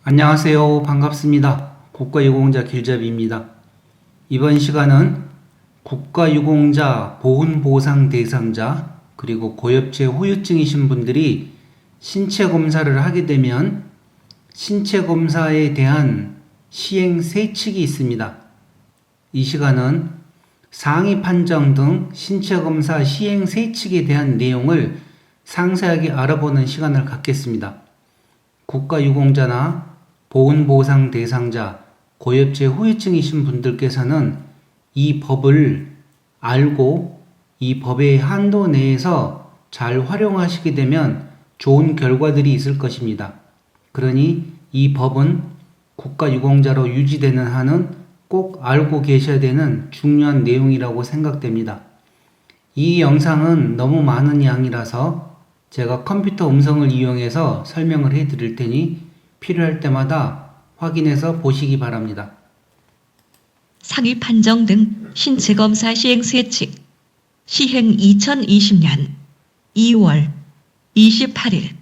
안녕하세요. 반갑습니다. 국가유공자 길잡이입니다. 이번 시간은 국가유공자 보훈보상 대상자 그리고 고엽제 후유증이신 분들이 신체검사를 하게 되면 신체검사에 대한 시행 세칙이 있습니다. 이 시간은 상위 판정 등 신체검사 시행 세칙에 대한 내용을 상세하게 알아보는 시간을 갖겠습니다. 국가유공자나 보훈보상 대상자, 고엽제 후유증이신 분들께서는 이 법을 알고 이 법의 한도 내에서 잘 활용하시게 되면 좋은 결과들이 있을 것입니다. 그러니 이 법은 국가유공자로 유지되는 한은 꼭 알고 계셔야 되는 중요한 내용이라고 생각됩니다. 이 영상은 너무 많은 양이라서 제가 컴퓨터 음성을 이용해서 설명을 해 드릴 테니 필요할 때마다 확인해서 보시기 바랍니다. 상위 판정 등 신체검사 시행 세칙 시행 2020년 2월 28일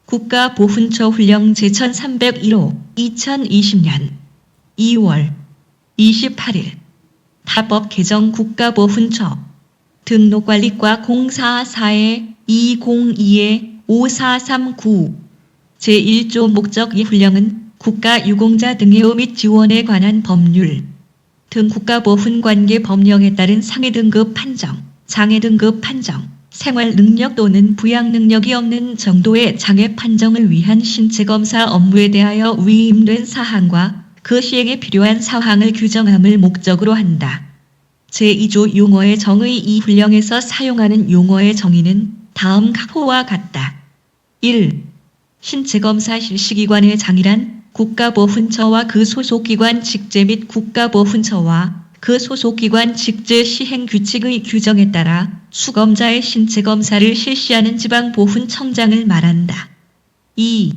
국가보훈처 훈령 제1301호 2020년 2월 28일 타법 개정 국가보훈처 등록관리과 044-202-5439 제1조 목적 이 훈령은 국가유공자 등해오 및 지원에 관한 법률 등 국가보훈관계 법령에 따른 상해등급 판정, 장애등급 판정, 생활능력 또는 부양능력이 없는 정도의 장애 판정을 위한 신체검사 업무에 대하여 위임된 사항과 그 시행에 필요한 사항을 규정함을 목적으로 한다. 제2조 용어의 정의 이 훈령에서 사용하는 용어의 정의는 다음 각호와 같다. 1. 신체검사 실시기관의 장이란 국가보훈처와 그 소속기관 직제 및 국가보훈처와 그 소속기관 직제 시행 규칙의 규정에 따라 수검자의 신체검사를 실시하는 지방보훈청장을 말한다. 2.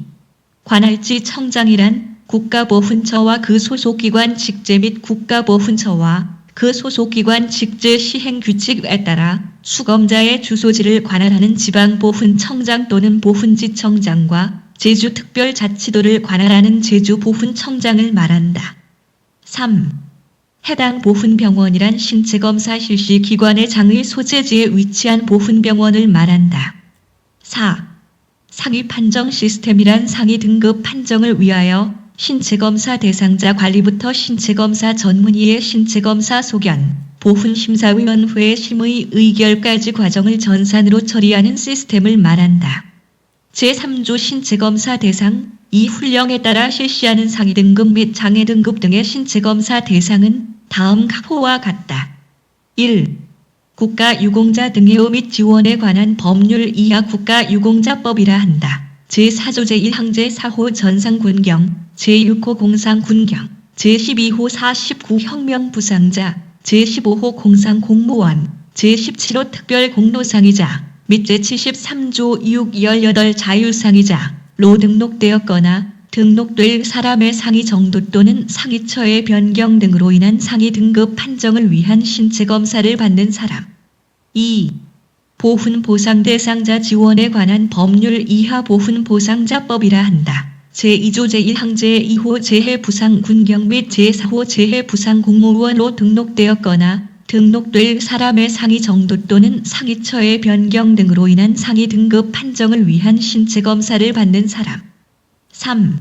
관할지 청장이란 국가보훈처와 그 소속기관 직제 및 국가보훈처와 그 소속기관 직제 시행 규칙에 따라 수검자의 주소지를 관할하는 지방보훈청장 또는 보훈지청장과 제주특별자치도를 관할하는 제주보훈청장을 말한다. 3. 해당 보훈병원이란 신체검사 실시 기관의 장의 소재지에 위치한 보훈병원을 말한다. 4. 상위 판정 시스템이란 상위 등급 판정을 위하여 신체검사 대상자 관리부터 신체검사 전문의의 신체검사 소견, 보훈심사위원회의 심의 의결까지 과정을 전산으로 처리하는 시스템을 말한다. 제3조 신체검사 대상, 이 훈령에 따라 실시하는 상위 등급 및 장애 등급 등의 신체검사 대상은 다음 각호와 같다. 1. 국가유공자 등해오 및 지원에 관한 법률 이하 국가유공자법이라 한다. 제4조 제1항 제4호 전상군경, 제6호 공상군경, 제12호 49 혁명부상자, 제15호 공상공무원, 제17호 특별공로상이자 및 제73조 6, 18 자유상이자로 등록되었거나 등록될 사람의 상위 정도 또는 상위처의 변경 등으로 인한 상위 등급 판정을 위한 신체검사를 받는 사람. 2. 보훈보상 대상자 지원에 관한 법률 이하 보훈보상자법이라 한다. 제2조 제1항 제2호 재해부상군경 및 제4호 재해부상공무원으로 등록되었거나 등록될 사람의 상위 정도 또는 상위처의 변경 등으로 인한 상위 등급 판정을 위한 신체검사를 받는 사람. 3.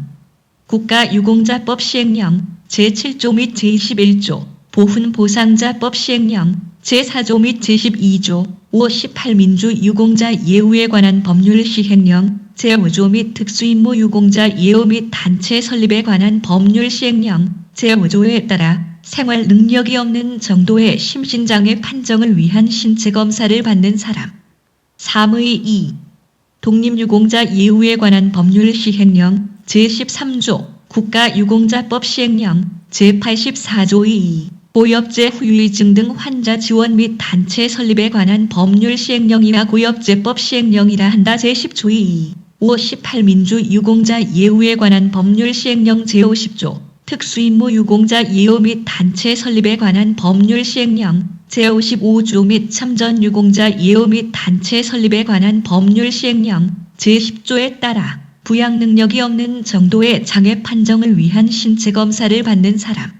국가유공자법 시행령 제7조 및 제21조 보훈보상자법 시행령 제4조 및 제12조 5, 18 민주유공자 예우에 관한 법률 시행령 제5조 및 특수임무 유공자 예우 및 단체 설립에 관한 법률 시행령 제5조에 따라 생활 능력이 없는 정도의 심신장애 판정을 위한 신체검사를 받는 사람. 3의 2. 독립유공자 예우에 관한 법률 시행령 제13조 국가유공자법 시행령 제84조의 2. 고엽제 후유증 등 환자 지원 및 단체 설립에 관한 법률 시행령이나 고엽제법 시행령이라 한다. 제10조의 2. 5, 18 민주유공자 예우에 관한 법률 시행령 제50조 특수임무 유공자 예우 및 단체 설립에 관한 법률 시행령 제55조 및 참전 유공자 예우 및 단체 설립에 관한 법률 시행령 제10조에 따라 부양 능력이 없는 정도의 장애 판정을 위한 신체 검사를 받는 사람.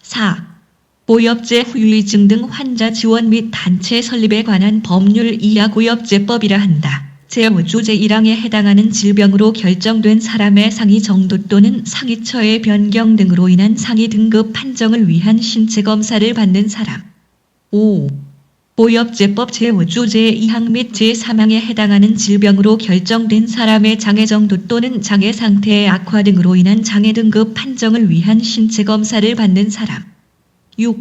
4. 고엽제 후유증 등 환자 지원 및 단체 설립에 관한 법률 이하 고엽제법이라 한다. 제5조 제1항에 해당하는 질병으로 결정된 사람의 상위 정도 또는 상위처의 변경 등으로 인한 상위 등급 판정을 위한 신체 검사를 받는 사람. 5. 고엽제법 제5조 제2항 및 제3항에 해당하는 질병으로 결정된 사람의 장애 정도 또는 장애 상태의 악화 등으로 인한 장애 등급 판정을 위한 신체 검사를 받는 사람. 6.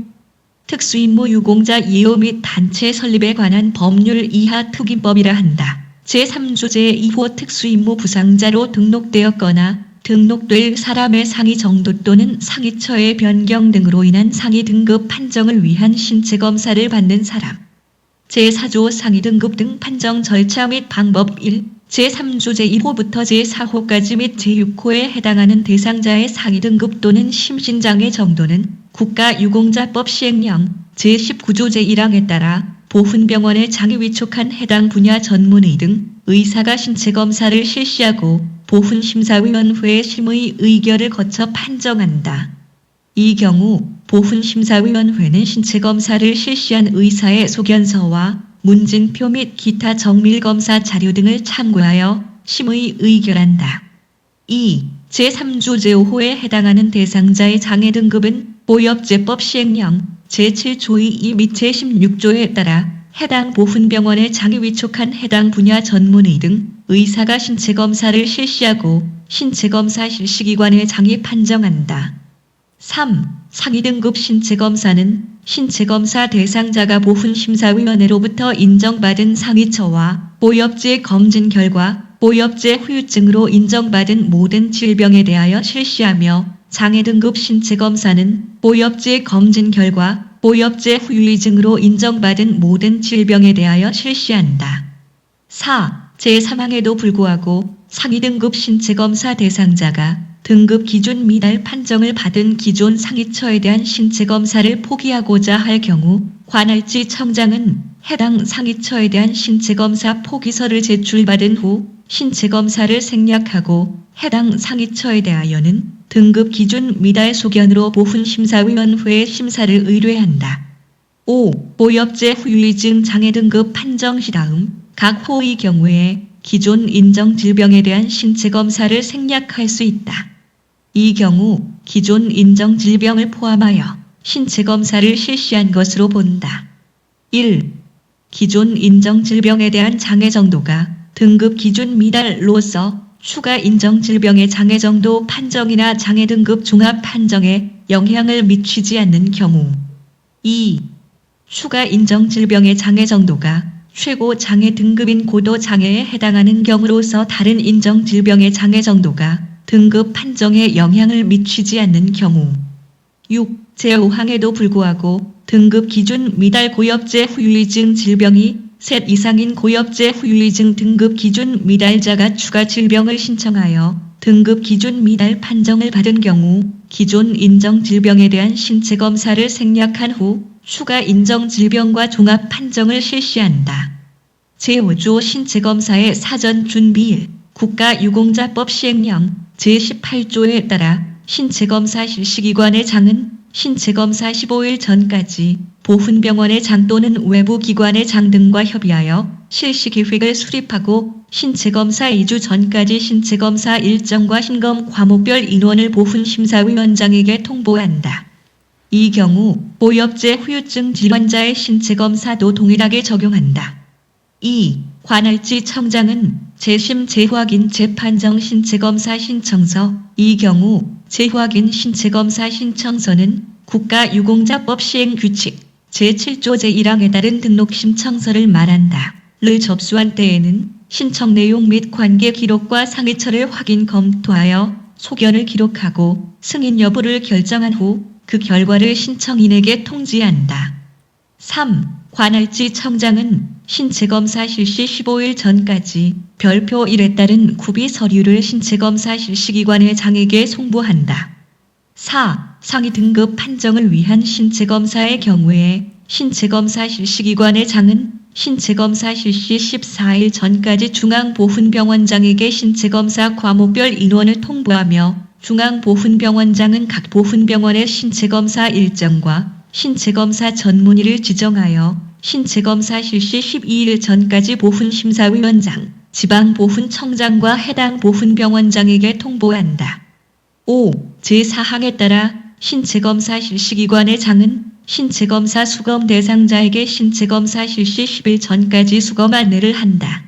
특수임무 유공자 예우 및 단체 설립에 관한 법률 이하 특임법이라 한다. 제3조 제2호 특수임무 부상자로 등록되었거나 등록될 사람의 상위 정도 또는 상위처의 변경 등으로 인한 상위 등급 판정을 위한 신체 검사를 받는 사람. 제4조 상위 등급 등 판정 절차 및 방법 1. 제3조 제1호부터 제4호까지 및 제6호에 해당하는 대상자의 상위 등급 또는 심신장애 정도는 국가유공자법 시행령 제19조 제1항에 따라 보훈병원의 장애 위촉한 해당 분야 전문의 등 의사가 신체 검사를 실시하고 보훈심사위원회의 심의 의결을 거쳐 판정한다. 이 경우 보훈심사위원회는 신체 검사를 실시한 의사의 소견서와 문진표 및 기타 정밀검사 자료 등을 참고하여 심의 의결한다. 2. 제3조 제5호에 해당하는 대상자의 장애 등급은 고엽제법 시행령 제7조 2 및 제16조에 따라 해당 보훈병원의 장애 위촉한 해당 분야 전문의 등 의사가 신체 검사를 실시하고 신체 검사 실시기관의 장애 판정한다. 3. 상위 등급 신체 검사는 신체 검사 대상자가 보훈심사위원회로부터 인정받은 상위처와 고엽제 검진 결과 고엽제 후유증으로 인정받은 모든 질병에 대하여 실시하며 장애 등급 신체 검사는 고엽제 검진 결과 고엽제 후유증으로 인정받은 모든 질병에 대하여 실시한다. 4. 제3항에도 불구하고 상위 등급 신체 검사 대상자가 등급 기준 미달 판정을 받은 기존 상위처에 대한 신체 검사를 포기하고자 할 경우 관할지 청장은 해당 상위처에 대한 신체 검사 포기서를 제출받은 후 신체 검사를 생략하고 해당 상위처에 대하여는 등급 기준 미달 소견으로 보훈심사위원회에 심사를 의뢰한다. 5. 고엽제 후유증 장애 등급 판정 시 다음 각 호의 경우에 기존 인정 질병에 대한 신체 검사를 생략할 수 있다. 이 경우 기존 인정 질병을 포함하여 신체 검사를 실시한 것으로 본다. 1. 기존 인정 질병에 대한 장애 정도가 등급 기준 미달로서 추가 인정 질병의 장애 정도 판정이나 장애 등급 종합 판정에 영향을 미치지 않는 경우. 2. 추가 인정 질병의 장애 정도가 최고 장애 등급인 고도 장애에 해당하는 경우로서 다른 인정 질병의 장애 정도가 등급 판정에 영향을 미치지 않는 경우. 6. 제5항에도 불구하고 등급 기준 미달 고엽제 후유증 질병이 셋 이상인 고엽제 후유증 등급 기준 미달자가 추가 질병을 신청하여 등급 기준 미달 판정을 받은 경우 기존 인정 질병에 대한 신체 검사를 생략한 후 추가 인정 질병과 종합 판정을 실시한다. 제5조 신체 검사의 사전 준비일 국가유공자법 시행령 제18조에 따라 신체 검사 실시기관의 장은 신체 검사 15일 전까지 보훈병원의 장 또는 외부 기관의 장 등과 협의하여 실시 계획을 수립하고 신체 검사 2주 전까지 신체 검사 일정과 신검 과목별 인원을 보훈심사위원장에게 통보한다. 이 경우 고엽제 후유증 질환자의 신체 검사도 동일하게 적용한다. 2. 관할지 청장은 재심 재확인 재판정 신체검사 신청서 이 경우 재확인 신체검사 신청서는 국가유공자법 시행규칙 제7조 제1항에 따른 등록 신청서를 말한다. 를 접수한 때에는 신청 내용 및 관계 기록과 상위처를 확인 검토하여 소견을 기록하고 승인 여부를 결정한 후 그 결과를 신청인에게 통지한다. 3. 관할지 청장은 신체검사 실시 15일 전까지 별표 1에 따른 구비 서류를 신체검사 실시기관의 장에게 송부한다. 4. 상위 등급 판정을 위한 신체검사의 경우에 신체검사 실시기관의 장은 신체검사 실시 14일 전까지 중앙보훈병원장에게 신체검사 과목별 인원을 통보하며 중앙보훈병원장은 각 보훈병원의 신체검사 일정과 신체검사 전문의를 지정하여 신체검사 실시 12일 전까지 보훈심사위원장, 지방보훈청장과 해당 보훈병원장에게 통보한다. 5. 제4항에 따라 신체검사 실시기관의 장은 신체검사 수검 대상자에게 신체검사 실시 10일 전까지 수검 안내를 한다.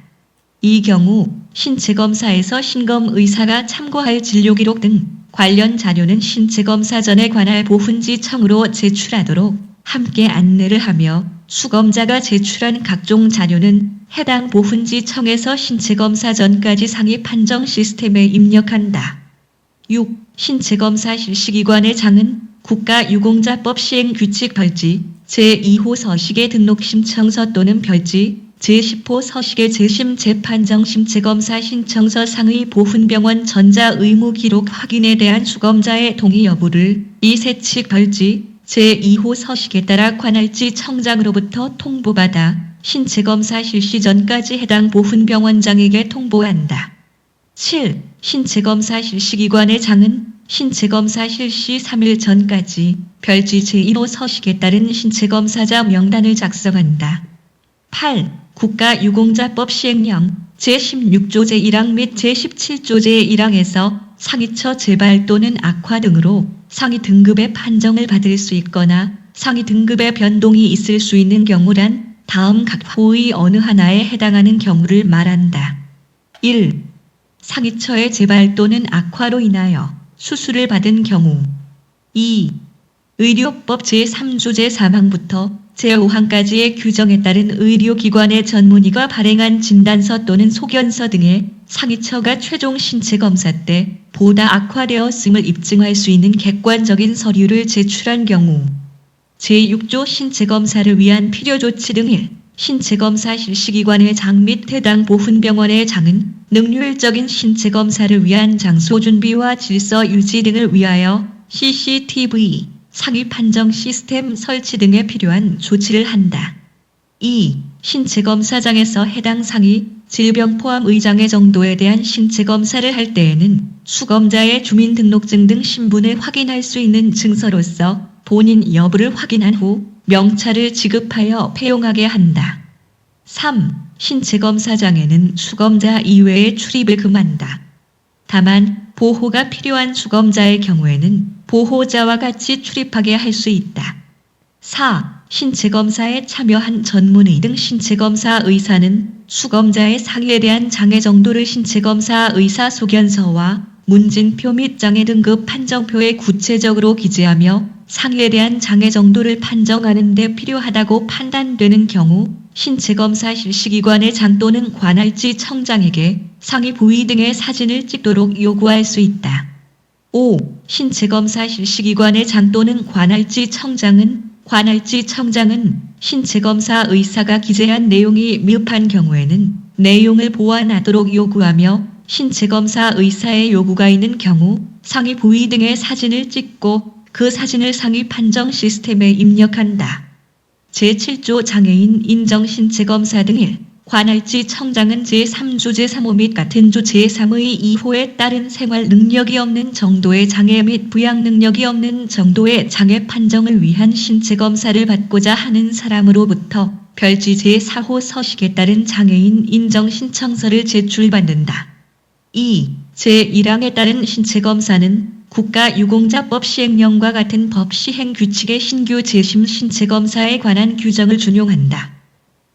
이 경우 신체검사에서 신검의사가 참고할 진료기록 등 관련 자료는 신체검사 전에 관할 보훈지청으로 제출하도록 함께 안내를 하며 수검자가 제출한 각종 자료는 해당 보훈지청에서 신체검사 전까지 상위 판정 시스템에 입력한다. 6. 신체검사 실시기관의 장은 국가유공자법 시행규칙 별지 제2호 서식의 등록 신청서 또는 별지 제10호 서식의 재심 재판정 신체검사 신청서 상의 보훈병원 전자의무기록 확인에 대한 수검자의 동의 여부를 이세칙 별지 제2호 서식에 따라 관할지 청장으로부터 통보받아 신체검사 실시 전까지 해당 보훈병원장에게 통보한다. 7. 신체검사 실시기관의 장은 신체검사 실시 3일 전까지 별지 제1호 서식에 따른 신체검사자 명단을 작성한다. 8. 국가유공자법 시행령 제16조 제1항 및 제17조 제1항에서 상위처 재발 또는 악화 등으로 상위 등급의 판정을 받을 수 있거나 상위 등급의 변동이 있을 수 있는 경우란 다음 각 호의 어느 하나에 해당하는 경우를 말한다. 1. 상위처의 재발 또는 악화로 인하여 수술을 받은 경우. 2. 의료법 제3조 제3항부터 제5항까지의 규정에 따른 의료기관의 전문의가 발행한 진단서 또는 소견서 등의 상위처가 최종 신체검사 때 보다 악화되었음을 입증할 수 있는 객관적인 서류를 제출한 경우. 제6조 신체검사를 위한 필요조치 등 1. 신체검사 실시기관의 장 및 해당 보훈병원의 장은 능률적인 신체검사를 위한 장소 준비와 질서 유지 등을 위하여 CCTV, 상위 판정 시스템 설치 등에 필요한 조치를 한다. 2. 신체검사장에서 해당 상위, 질병 포함 의장의 정도에 대한 신체검사를 할 때에는 수검자의 주민등록증 등 신분을 확인할 수 있는 증서로서 본인 여부를 확인한 후 명찰을 지급하여 폐용하게 한다. 3. 신체검사장에는 수검자 이외의 출입을 금한다. 다만 보호가 필요한 수검자의 경우에는 보호자와 같이 출입하게 할 수 있다. 4. 신체검사에 참여한 전문의 등 신체검사 의사는 수검자의 상위에 대한 장애 정도를 신체검사 의사 소견서와 문진표 및 장애 등급 판정표에 구체적으로 기재하며 상위에 대한 장애 정도를 판정하는 데 필요하다고 판단되는 경우 신체검사 실시기관의 장 또는 관할지 청장에게 상위 부위 등의 사진을 찍도록 요구할 수 있다. 5. 신체검사 실시기관의 장 또는 관할지 청장은 신체검사 의사가 기재한 내용이 미흡한 경우에는 내용을 보완하도록 요구하며 신체검사 의사의 요구가 있는 경우 상위 부위 등의 사진을 찍고 그 사진을 상위 판정 시스템에 입력한다. 제7조 장애인 인정 신체검사 등 1. 관할지 청장은 제3조 제3호 및 같은 조 제3의 2호에 따른 생활 능력이 없는 정도의 장애 및 부양 능력이 없는 정도의 장애 판정을 위한 신체검사를 받고자 하는 사람으로부터 별지 제4호 서식에 따른 장애인 인정 신청서를 제출받는다. 2. 제1항에 따른 신체검사는 국가유공자법 시행령과 같은 법 시행 규칙의 신규 재심 신체검사에 관한 규정을 준용한다.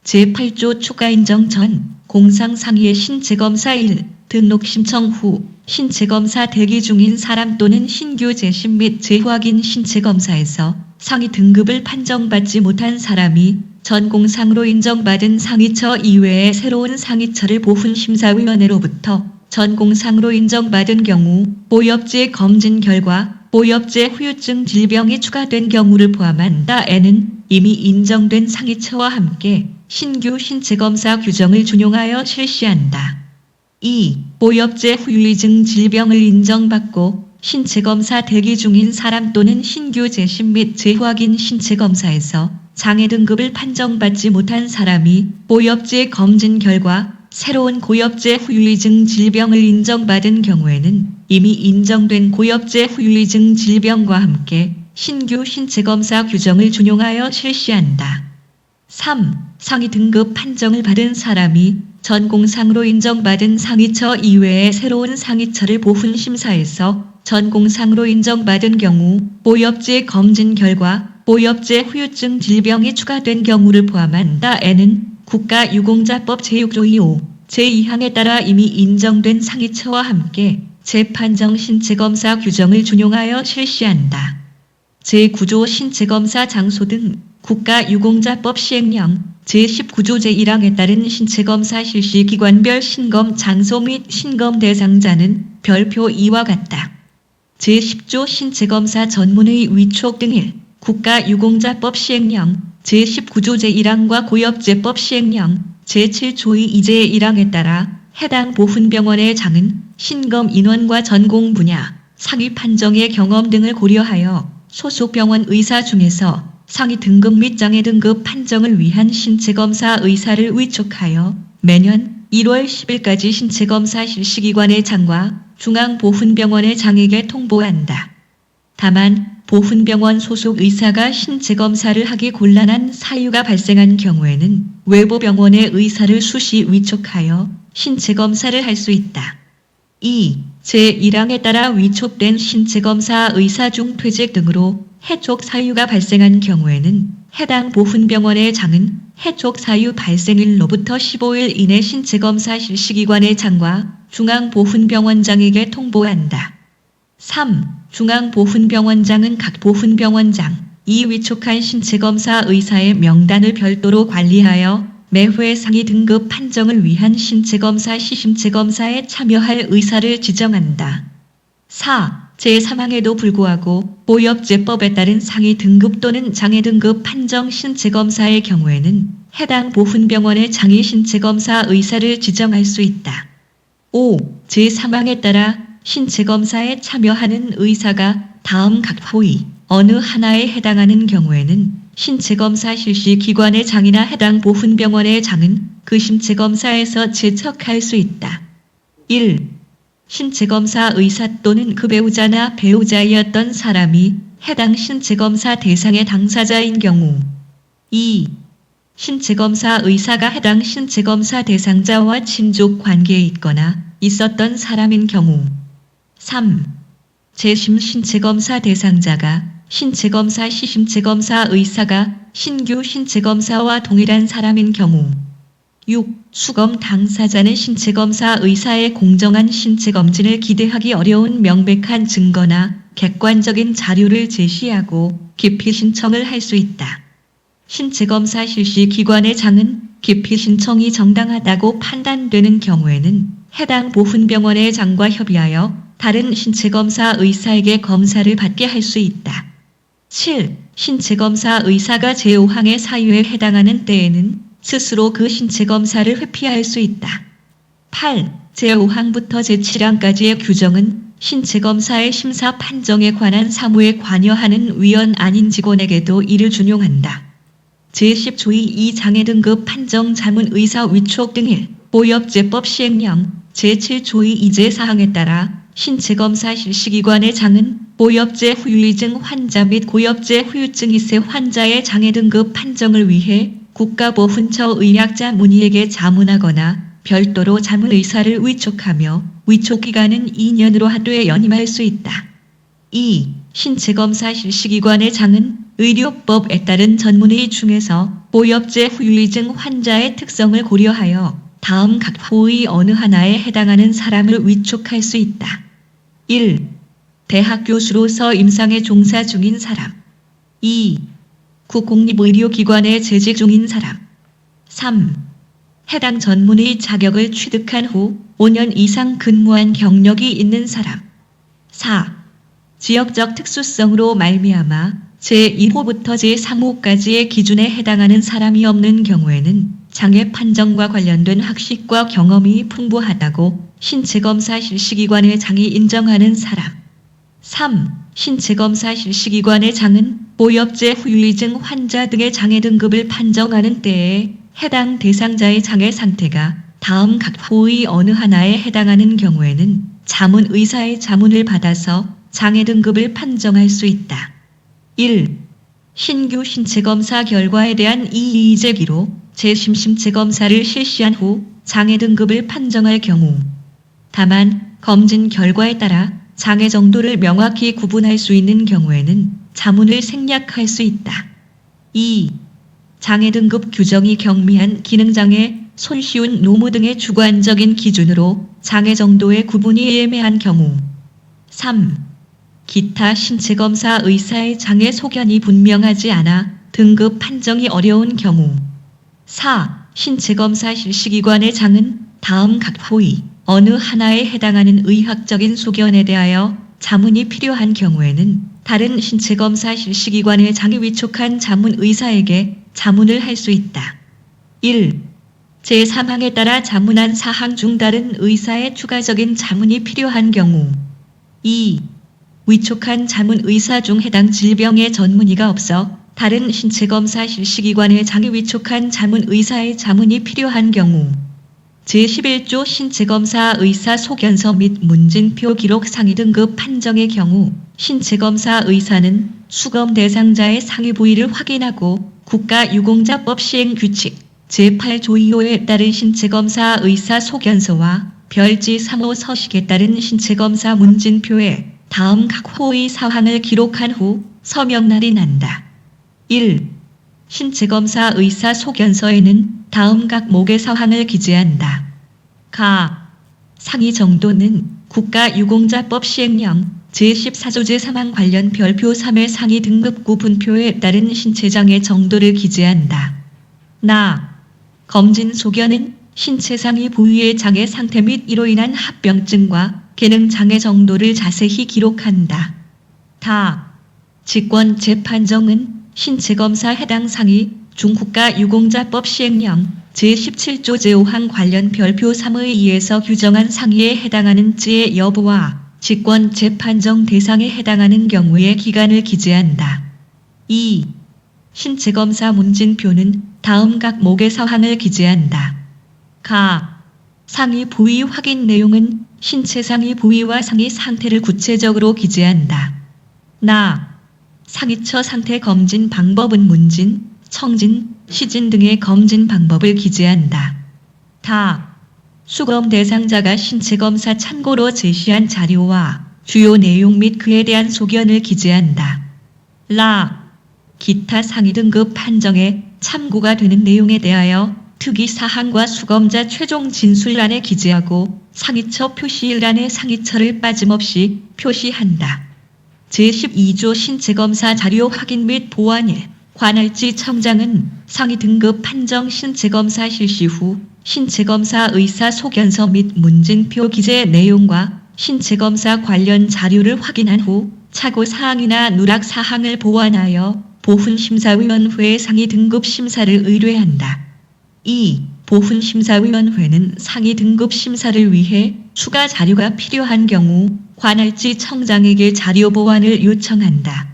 제8조 추가 인정 전 공상상의의 신체검사 1. 등록 신청 후 신체검사 대기 중인 사람 또는 신규 재심 및 재확인 신체검사에서 상위 등급을 판정받지 못한 사람이 전공상으로 인정받은 상위처 이외의 새로운 상위처를 보훈심사위원회로부터 전공상으로 인정받은 경우 보엽제 검진 결과 보엽제 후유증 질병이 추가된 경우를 포함한다에는 이미 인정된 상위처와 함께 신규 신체검사 규정을 준용하여 실시한다. 2. 보엽제 후유증 질병을 인정받고 신체검사 대기 중인 사람 또는 신규 재심 및 재확인 신체검사에서 장애 등급을 판정받지 못한 사람이 고엽제 검진 결과 새로운 고엽제 후유증 질병을 인정받은 경우에는 이미 인정된 고엽제 후유증 질병과 함께 신규 신체검사 규정을 준용하여 실시한다. 3. 상위 등급 판정을 받은 사람이 전공상으로 인정받은 상위처 이외의 새로운 상위처를 보훈심사에서 전공상으로 인정받은 경우 고엽제 검진 결과 고엽제 후유증 질병이 추가된 경우를 포함한다. 에는 국가유공자법 제6조 2호 제2항에 따라 이미 인정된 상위처와 함께 재판정 신체검사 규정을 준용하여 실시한다. 제9조 신체검사 장소 등 국가유공자법 시행령 제19조 제1항에 따른 신체검사 실시 기관별 신검 장소 및 신검 대상자는 별표 이와 같다. 제10조 신체검사 전문의 위촉 등 1. 국가유공자법 시행령 제19조 제1항과 고엽제법 시행령 제7조 2제 1항에 따라 해당 보훈병원의 장은 신검 인원과 전공 분야, 상위 판정의 경험 등을 고려하여 소속 병원 의사 중에서 상위 등급 및 장애 등급 판정을 위한 신체검사 의사를 위촉하여 매년 1월 10일까지 신체검사 실시기관의 장과 중앙보훈병원의 장에게 통보한다. 다만 보훈병원 소속 의사가 신체검사를 하기 곤란한 사유가 발생한 경우에는 외부 병원의 의사를 수시 위촉하여 신체검사를 할 수 있다. 2. 제1항에 따라 위촉된 신체검사 의사 중 퇴직 등으로 해촉 사유가 발생한 경우에는 해당 보훈병원의 장은 해촉 사유 발생일로부터 15일 이내 신체검사 실시기관의 장과 중앙보훈병원장에게 통보한다. 3. 중앙보훈병원장은 각 보훈병원장, 이 위촉한 신체검사 의사의 명단을 별도로 관리하여 매회 상위 등급 판정을 위한 신체검사 시신체검사에 참여할 의사를 지정한다. 4. 제3항에도 불구하고 고엽제법에 따른 상위 등급 또는 장애 등급 판정 신체검사의 경우에는 해당 보훈병원의 장애 신체검사 의사를 지정할 수 있다. 5. 제3항에 따라 신체검사에 참여하는 의사가 다음 각 호의 어느 하나에 해당하는 경우에는 신체검사 실시 기관의 장이나 해당 보훈병원의 장은 그 신체검사에서 제척할 수 있다. 1. 신체검사 의사 또는 그 배우자나 배우자이었던 사람이 해당 신체검사 대상의 당사자인 경우. 2. 신체검사 의사가 해당 신체검사 대상자와 친족 관계에 있거나 있었던 사람인 경우. 3. 재심 신체검사 대상자가 신체검사 시신체검사 의사가 신규 신체검사와 동일한 사람인 경우. 6. 수검 당사자는 신체검사 의사의 공정한 신체검진을 기대하기 어려운 명백한 증거나 객관적인 자료를 제시하고 기피 신청을 할 수 있다. 신체검사 실시 기관의 장은 기피 신청이 정당하다고 판단되는 경우에는 해당 보훈병원의 장과 협의하여 다른 신체검사 의사에게 검사를 받게 할 수 있다. 7. 신체검사 의사가 제5항의 사유에 해당하는 때에는 스스로 그 신체검사를 회피할 수 있다. 8. 제5항부터 제7항까지의 규정은 신체검사의 심사 판정에 관한 사무에 관여하는 위원 아닌 직원에게도 이를 준용한다. 제10조 2 장애 등급 판정 자문 의사 위촉 등 1. 고엽제법 시행령 제7조 2 제4항에 따라 신체검사 실시기관의 장은 고엽제 후유증 환자 및 고엽제 후유증 2세 환자의 장애 등급 판정을 위해 국가보훈처 의약자 문의에게 자문하거나 별도로 자문의사를 위촉하며 위촉기간은 2년으로 하루에 연임할 수 있다. 2. 신체검사 실시기관의 장은 의료법에 따른 전문의 중에서 고엽제 후유증 환자의 특성을 고려하여 다음 각 호의 어느 하나에 해당하는 사람을 위촉할 수 있다. 1. 대학 교수로서 임상에 종사 중인 사람. 2. 국공립의료기관에 재직 중인 사람. 3. 해당 전문의 자격을 취득한 후 5년 이상 근무한 경력이 있는 사람. 4. 지역적 특수성으로 말미암아 제1호부터 제3호까지의 기준에 해당하는 사람이 없는 경우에는 장애 판정과 관련된 학식과 경험이 풍부하다고 신체검사 실시기관의 장이 인정하는 사람. 3. 신체검사 실시기관의 장은 보엽제 후유증 환자 등의 장애 등급을 판정하는 때에 해당 대상자의 장애 상태가 다음 각 호의 어느 하나에 해당하는 경우에는 자문의사의 자문을 받아서 장애 등급을 판정할 수 있다. 1. 신규 신체검사 결과에 대한 이의 제기로 재심 신체검사를 실시한 후 장애 등급을 판정할 경우 다만 검진 결과에 따라 장애 정도를 명확히 구분할 수 있는 경우에는 자문을 생략할 수 있다. 2. 장애 등급 규정이 경미한 기능장애, 손쉬운 노무 등의 주관적인 기준으로 장애 정도의 구분이 애매한 경우 3. 기타 신체검사 의사의 장애 소견이 분명하지 않아 등급 판정이 어려운 경우 4. 신체검사 실시기관의 장은 다음 각 호의 어느 하나에 해당하는 의학적인 소견에 대하여 자문이 필요한 경우에는 다른 신체검사 실시기관의 장이 위촉한 자문의사에게 자문을 할 수 있다. 1. 제3항에 따라 자문한 사항 중 다른 의사의 추가적인 자문이 필요한 경우 2. 위촉한 자문의사 중 해당 질병의 전문의가 없어 다른 신체검사 실시기관의 장이 위촉한 자문의사의 자문이 필요한 경우 제11조 신체검사 의사 소견서 및 문진표 기록 상위 등급 판정의 경우 신체검사 의사는 수검 대상자의 상위 부위를 확인하고 국가유공자법 시행규칙 제8조 2호에 따른 신체검사 의사 소견서와 별지 3호 서식에 따른 신체검사 문진표에 다음 각 호의 사항을 기록한 후 서명날이 난다. 1. 신체검사 의사 소견서에는 다음 각 목의 사항을 기재한다. 가. 상위 정도는 국가유공자법 시행령 제14조 제3항 관련 별표 3의 상위 등급 구분표에 따른 신체장애 정도를 기재한다. 나. 검진 소견은 신체 상위 부위의 장애 상태 및 이로 인한 합병증과 기능장애 정도를 자세히 기록한다. 다. 직권 재판정은 신체검사 해당 상위 중국가유공자법 시행령 제17조 제5항 관련 별표 3의 2에서 규정한 상위에 해당하는 찌의 여부와 직권 재판정 대상에 해당하는 경우의 기간을 기재한다. 2. 신체검사 문진표는 다음 각 목의 사항을 기재한다. 가. 상위 부위 확인 내용은 신체 상위 부위와 상위 상태를 구체적으로 기재한다. 나. 상위처 상태 검진 방법은 문진, 청진, 시진 등의 검진 방법을 기재한다. 다. 수검 대상자가 신체검사 참고로 제시한 자료와 주요 내용 및 그에 대한 소견을 기재한다. 라. 기타 상위 등급 판정에 참고가 되는 내용에 대하여 특이사항과 수검자 최종 진술란에 기재하고 상위처 표시일란에 상위처를 빠짐없이 표시한다. 제12조 신체검사 자료 확인 및 보완에 관할지 청장은 상위 등급 판정 신체검사 실시 후 신체검사 의사 소견서 및 문진표 기재 내용과 신체검사 관련 자료를 확인한 후 착오사항이나 누락사항을 보완하여 보훈심사위원회의 상위 등급 심사를 의뢰한다. 2. 보훈심사위원회는 상위 등급 심사를 위해 추가 자료가 필요한 경우 관할지 청장에게 자료 보완을 요청한다.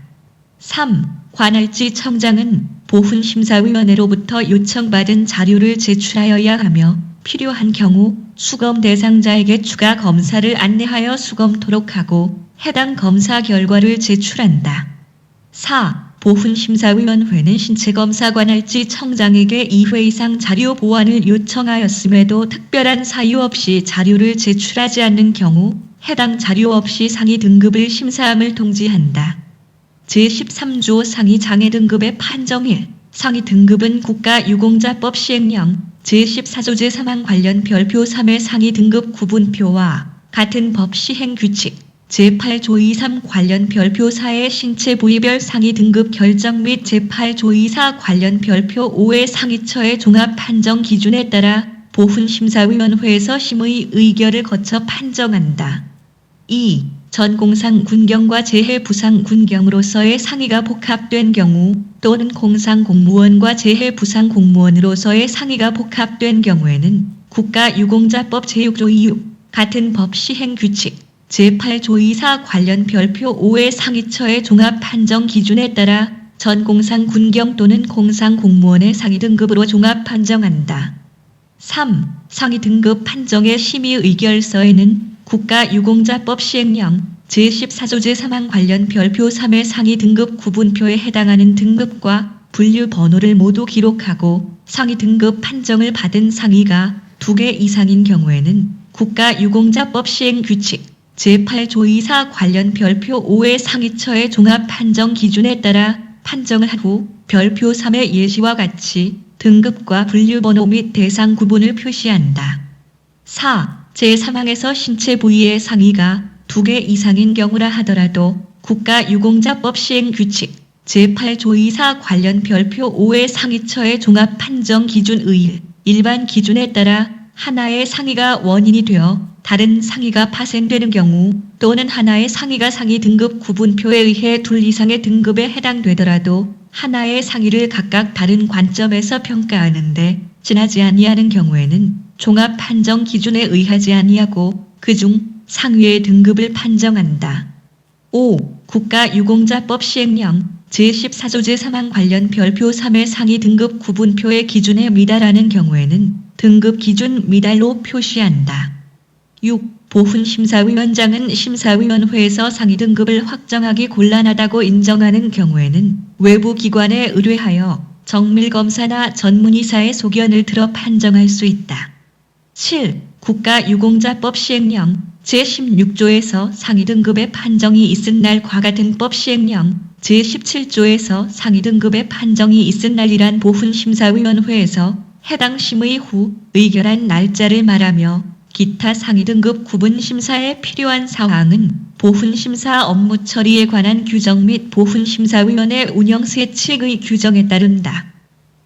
3. 관할지 청장은 보훈심사위원회로부터 요청받은 자료를 제출하여야 하며 필요한 경우 수검 대상자에게 추가 검사를 안내하여 수검토록 하고 해당 검사 결과를 제출한다. 4. 보훈심사위원회는 신체검사 관할지 청장에게 2회 이상 자료 보완을 요청하였음에도 특별한 사유 없이 자료를 제출하지 않는 경우 해당 자료 없이 상위 등급을 심사함을 통지한다. 제13조 상위 장애 등급의 판정일 상위 등급은 국가유공자법 시행령 제14조 제3항 관련 별표 3의 상위 등급 구분표와 같은 법 시행 규칙 제8조 2.3 관련 별표 4의 신체 부위별 상위 등급 결정 및 제8조 2.4 관련 별표 5의 상위처의 종합 판정 기준에 따라 보훈심사위원회에서 심의 의결을 거쳐 판정한다. 2. 전공상 군경과 재해 부상 군경으로서의 상위가 복합된 경우 또는 공상 공무원과 재해 부상 공무원으로서의 상위가 복합된 경우에는 국가유공자법 제6조 2.6 같은 법 시행 규칙 제8조2사 관련 별표 5의 상위처의 종합 판정 기준에 따라 전 공상 군경 또는 공상 공무원의 상위 등급으로 종합 판정한다. 3. 상위 등급 판정의 심의 의결서에는 국가유공자법 시행령 제14조 제3항 관련 별표 3의 상위 등급 구분표에 해당하는 등급과 분류 번호를 모두 기록하고 상위 등급 판정을 받은 상위가 2개 이상인 경우에는 국가유공자법 시행규칙 제8조2사 관련 별표 5의 상위처의 종합 판정 기준에 따라 판정을 한 후 별표 3의 예시와 같이 등급과 분류번호 및 대상 구분을 표시한다. 4. 제3항에서 신체 부위의 상위가 2개 이상인 경우라 하더라도 국가유공자법 시행규칙 제8조2사 관련 별표 5의 상위처의 종합 판정 기준 의일 일반 기준에 따라 하나의 상위가 원인이 되어 다른 상위가 파생되는 경우 또는 하나의 상위가 상위 등급 구분표에 의해 둘 이상의 등급에 해당되더라도 하나의 상위를 각각 다른 관점에서 평가하는데 지나지 아니하는 경우에는 종합 판정 기준에 의하지 아니하고 그중 상위의 등급을 판정한다. 5. 국가유공자법 시행령 제14조 제3항 관련 별표 3의 상위 등급 구분표의 기준에 미달하는 경우에는 등급 기준 미달로 표시한다. 6. 보훈심사위원장은 심사위원회에서 상위 등급을 확정하기 곤란하다고 인정하는 경우에는 외부 기관에 의뢰하여 정밀검사나 전문의사의 소견을 들어 판정할 수 있다. 7. 국가유공자법 시행령 제16조에서 상위 등급의 판정이 있은 날과 같은 법 시행령 제17조에서 상위 등급의 판정이 있은 날이란 보훈심사위원회에서 해당 심의 후 의결한 날짜를 말하며 기타 상위 등급 구분 심사에 필요한 사항은 보훈심사 업무 처리에 관한 규정 및 보훈심사위원회 운영 세칙의 규정에 따른다.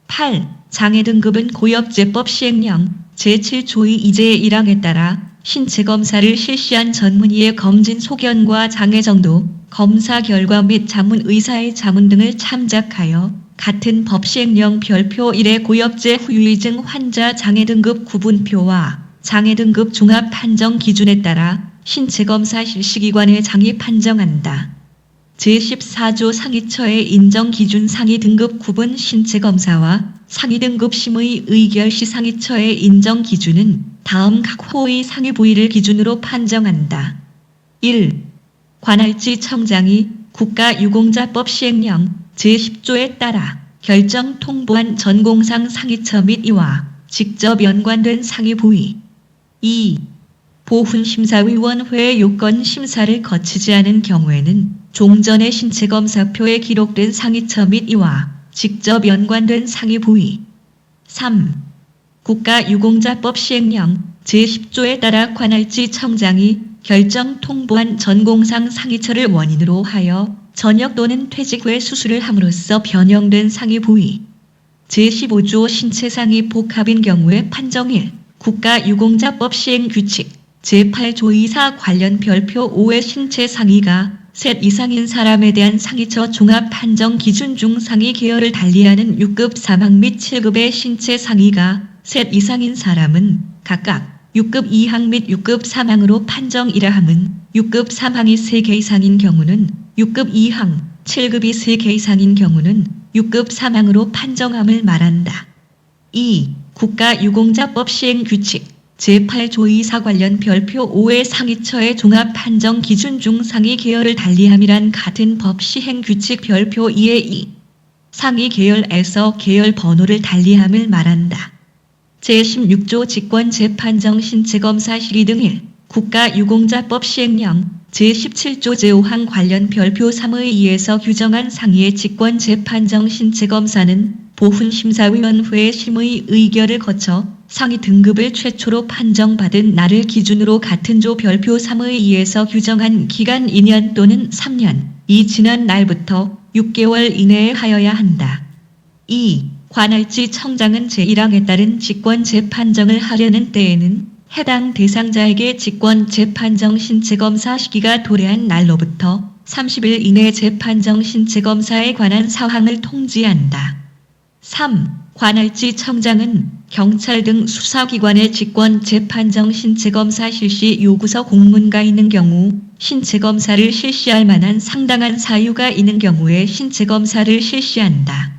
8. 장애 등급은 고엽제법 시행령 제7조의 2제 1항에 따라 신체 검사를 실시한 전문의의 검진 소견과 장애 정도, 검사 결과 및 자문 의사의 자문 등을 참작하여 같은 법 시행령 별표 1의 고엽제 후유증 환자 장애 등급 구분표와 장애 등급 종합 판정 기준에 따라 신체 검사 실시기관의 장이 판정한다. 제14조 상위처의 인정 기준 상위 등급 구분 신체 검사와 상위 등급 심의 의결 시 상위처의 인정 기준은 다음 각 호의 상위 부위를 기준으로 판정한다. 1. 관할지 청장이 국가유공자법 시행령 제10조에 따라 결정 통보한 전공상 상위처 및 이와 직접 연관된 상위 부위. 2. 보훈심사위원회의 요건 심사를 거치지 않은 경우에는 종전의 신체검사표에 기록된 상위처 및 이와 직접 연관된 상위 부위. 3. 국가유공자법 시행령 제10조에 따라 관할지 청장이 결정 통보한 전공상 상위처를 원인으로 하여 전역 또는 퇴직 후에 수술을 함으로써 변형된 상위 부위. 제15조 신체상위 복합인 경우의 판정일 국가유공자법 시행규칙 제8조2사 관련 별표 5의 신체 상위가 셋 이상인 사람에 대한 상위처 종합 판정 기준 중 상위 계열을 달리하는 6급 사망 및 7급의 신체 상위가 셋 이상인 사람은 각각 6급 이항 및 6급 사망으로 판정이라 함은 6급 사망이 3개 이상인 경우는 6급 이항, 7급이 3개 이상인 경우는 6급 사망으로 판정함을 말한다. 2. 국가유공자법 시행규칙 제8조2사 관련 별표 5의 상위처의 종합 판정 기준 중 상위 계열을 달리함이란 같은 법 시행규칙 별표 2의 2. 상위 계열에서 계열 번호를 달리함을 말한다. 제16조 직권재판정 신체검사 실의 등 1. 국가유공자법 시행령 제17조 제5항 관련 별표 3의 2에서 규정한 상위의 직권재판정 신체검사는 보훈심사위원회의 심의 의결을 거쳐 상위 등급을 최초로 판정받은 날을 기준으로 같은 조 별표 3의 2에서 규정한 기간 2년 또는 3년이 지난 날부터 6개월 이내에 하여야 한다. 2. 관할지 청장은 제1항에 따른 직권재판정을 하려는 때에는 해당 대상자에게 직권재판정 신체검사 시기가 도래한 날로부터 30일 이내 재판정 신체검사에 관한 사항을 통지한다. 3. 관할지 청장은 경찰 등 수사기관의 직권 재판정 신체검사 실시 요구서 공문가 있는 경우 신체검사를 실시할 만한 상당한 사유가 있는 경우에 신체검사를 실시한다.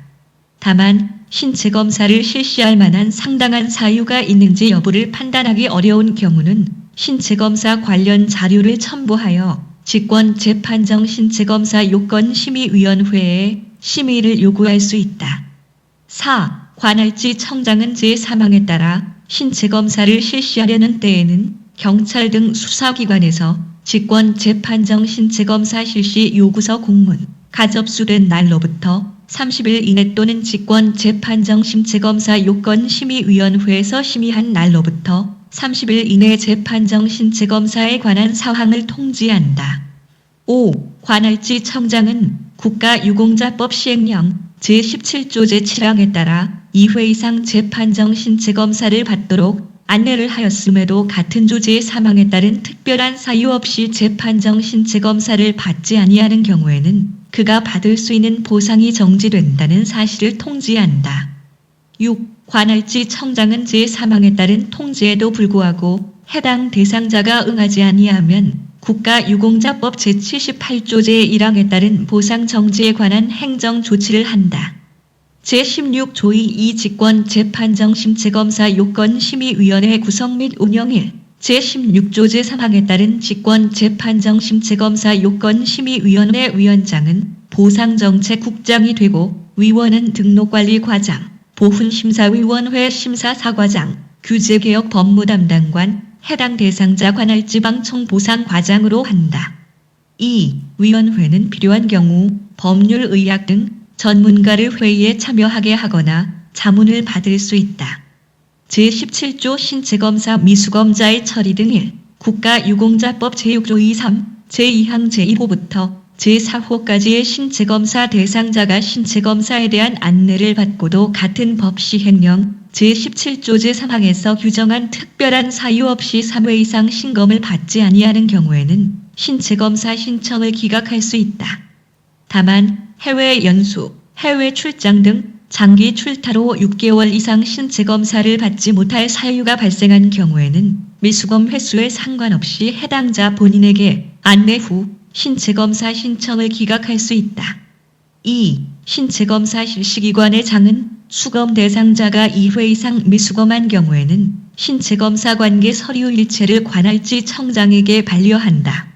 다만 신체검사를 실시할 만한 상당한 사유가 있는지 여부를 판단하기 어려운 경우는 신체검사 관련 자료를 첨부하여 직권 재판정 신체검사 요건심의위원회에 심의를 요구할 수 있다. 4. 관할지 청장은 제3항에 따라 신체검사를 실시하려는 때에는 경찰 등 수사기관에서 직권 재판정 신체검사 실시 요구서 공문가 접수된 날로부터 30일 이내 또는 직권 재판정 신체검사 요건심의위원회에서 심의한 날로부터 30일 이내 재판정 신체검사에 관한 사항을 통지한다. 5. 관할지 청장은 국가유공자법 시행령 제17조 제7항에 따라 2회 이상 재판정 신체검사를 받도록 안내를 하였음에도 같은 조 제3항에 따른 특별한 사유 없이 재판정 신체검사를 받지 아니하는 경우에는 그가 받을 수 있는 보상이 정지된다는 사실을 통지한다. 6. 관할지 청장은 제3항에 따른 통지에도 불구하고 해당 대상자가 응하지 아니하면 국가유공자법 제78조 제1항에 따른 보상 정지에 관한 행정 조치를 한다. 제16조 2 직권 재판정 신체검사 요건심의위원회 구성 및 운영 1. 제16조 제3항에 따른 직권 재판정 신체검사 요건심의위원회 위원장은 보상정책국장이 되고 위원은 등록관리과장, 보훈심사위원회 심사사과장, 규제개혁 법무담당관, 해당 대상자 관할지방청 보상과장으로 한다. 2. 위원회는 필요한 경우 법률 의학 등 전문가를 회의에 참여하게 하거나 자문을 받을 수 있다. 제17조 신체검사 미수검자의 처리 등 1. 국가유공자법 제6조 23, 제2항 제2호부터 제4호까지의 신체검사 대상자가 신체검사에 대한 안내를 받고도 같은 법 시행령 제17조 제3항에서 규정한 특별한 사유 없이 3회 이상 신검을 받지 아니하는 경우에는 신체검사 신청을 기각할 수 있다. 다만 해외 연수, 해외 출장 등 장기 출타로 6개월 이상 신체검사를 받지 못할 사유가 발생한 경우에는 미수검 횟수에 상관없이 해당자 본인에게 안내 후 신체검사 신청을 기각할 수 있다. 2. 신체검사 실시기관의 장은 수검 대상자가 2회 이상 미수검한 경우에는 신체검사 관계 서류 일체를 관할지 청장에게 반려한다.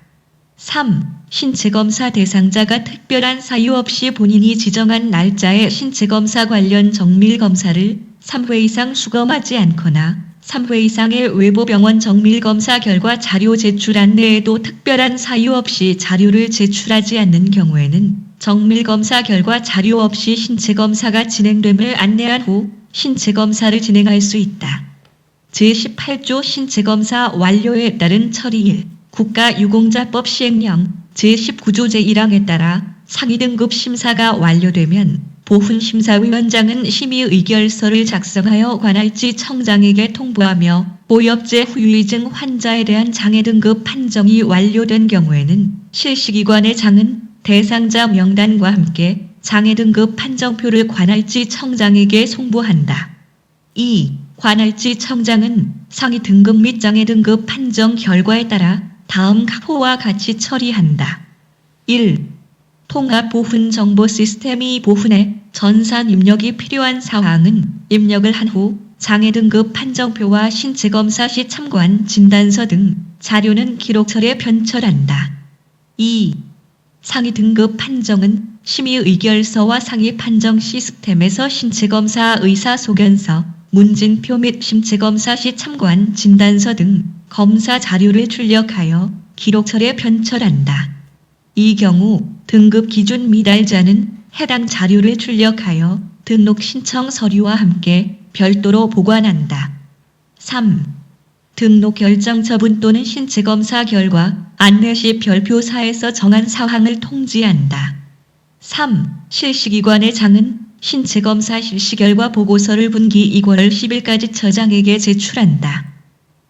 3. 신체검사 대상자가 특별한 사유 없이 본인이 지정한 날짜에 신체검사 관련 정밀검사를 3회 이상 수검하지 않거나 3회 이상의 외부 병원 정밀검사 결과 자료 제출 안내에도 특별한 사유 없이 자료를 제출하지 않는 경우에는 정밀검사 결과 자료 없이 신체검사가 진행됨을 안내한 후 신체검사를 진행할 수 있다. 제18조 신체검사 완료에 따른 처리 1. 국가유공자법 시행령 제19조 제1항에 따라 상위 등급 심사가 완료되면 보훈심사위원장은 심의의결서를 작성하여 관할지 청장에게 통보하며 보역제 후유증 환자에 대한 장애 등급 판정이 완료된 경우에는 실시기관의 장은 대상자 명단과 함께 장애 등급 판정표를 관할지 청장에게 송부한다. 2. 관할지 청장은 상위 등급 및 장애 등급 판정 결과에 따라 다음 각호와 같이 처리한다. 1. 통합보훈정보시스템 보훈에 전산 입력이 필요한 사항은 입력을 한 후 장애 등급 판정표와 신체검사 시 참고한 진단서 등 자료는 기록철에 편철한다. 2. 상위 등급 판정은 심의의결서와 상위 판정 시스템에서 신체검사 의사소견서, 문진표 및 신체검사 시 참고한 진단서 등 검사 자료를 출력하여 기록철에 편철한다. 이 경우 등급 기준 미달자는 해당 자료를 출력하여 등록 신청 서류와 함께 별도로 보관한다. 3. 등록 결정 처분 또는 신체검사 결과 안내 시 별표사에서 정한 사항을 통지한다. 3. 실시기관의 장은 신체검사 실시 결과 보고서를 분기 2월 10일까지 처장에게 제출한다.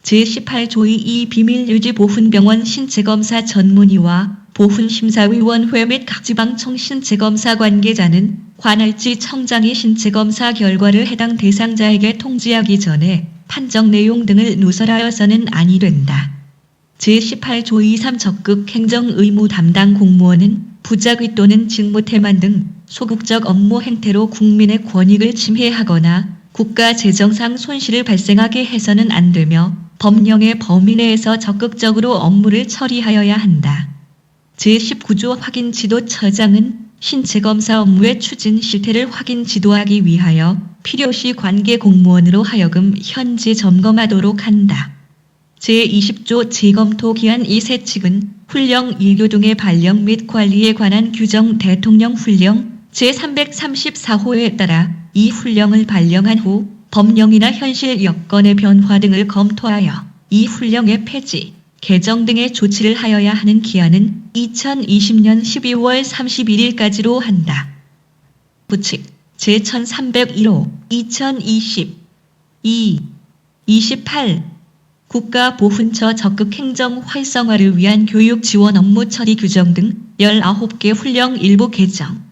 제18조 2 비밀유지 보훈병원 신체검사 전문의와 보훈심사위원회 및 각 지방청 신체검사 관계자는 관할지 청장이 신체검사 결과를 해당 대상자에게 통지하기 전에 판정 내용 등을 누설하여서는 아니 된다. 제18조 23 적극 행정 의무 담당 공무원은 부작위 또는 직무태만 등 소극적 업무 행태로 국민의 권익을 침해하거나 국가 재정상 손실을 발생하게 해서는 안 되며 법령의 범위 내에서 적극적으로 업무를 처리하여야 한다. 제19조 확인 지도 처장은 신체검사 업무의 추진 실태를 확인 지도하기 위하여 필요시 관계 공무원으로 하여금 현지 점검하도록 한다. 제20조 재검토 기한 이세 측은 훈령 일교 등의 발령 및 관리에 관한 규정 대통령 훈령 제334호에 따라 이 훈령을 발령한 후 법령이나 현실 여건의 변화 등을 검토하여 이 훈령의 폐지, 개정 등의 조치를 하여야 하는 기한은 2020년 12월 31일까지로 한다. 부칙 제1301호 2020 28 국가보훈처 적극 행정 활성화를 위한 교육 지원 업무 처리 규정 등 19개 훈령 일부 개정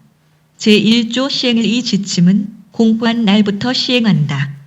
제1조 시행일 이 지침은 공부한 날부터 시행한다.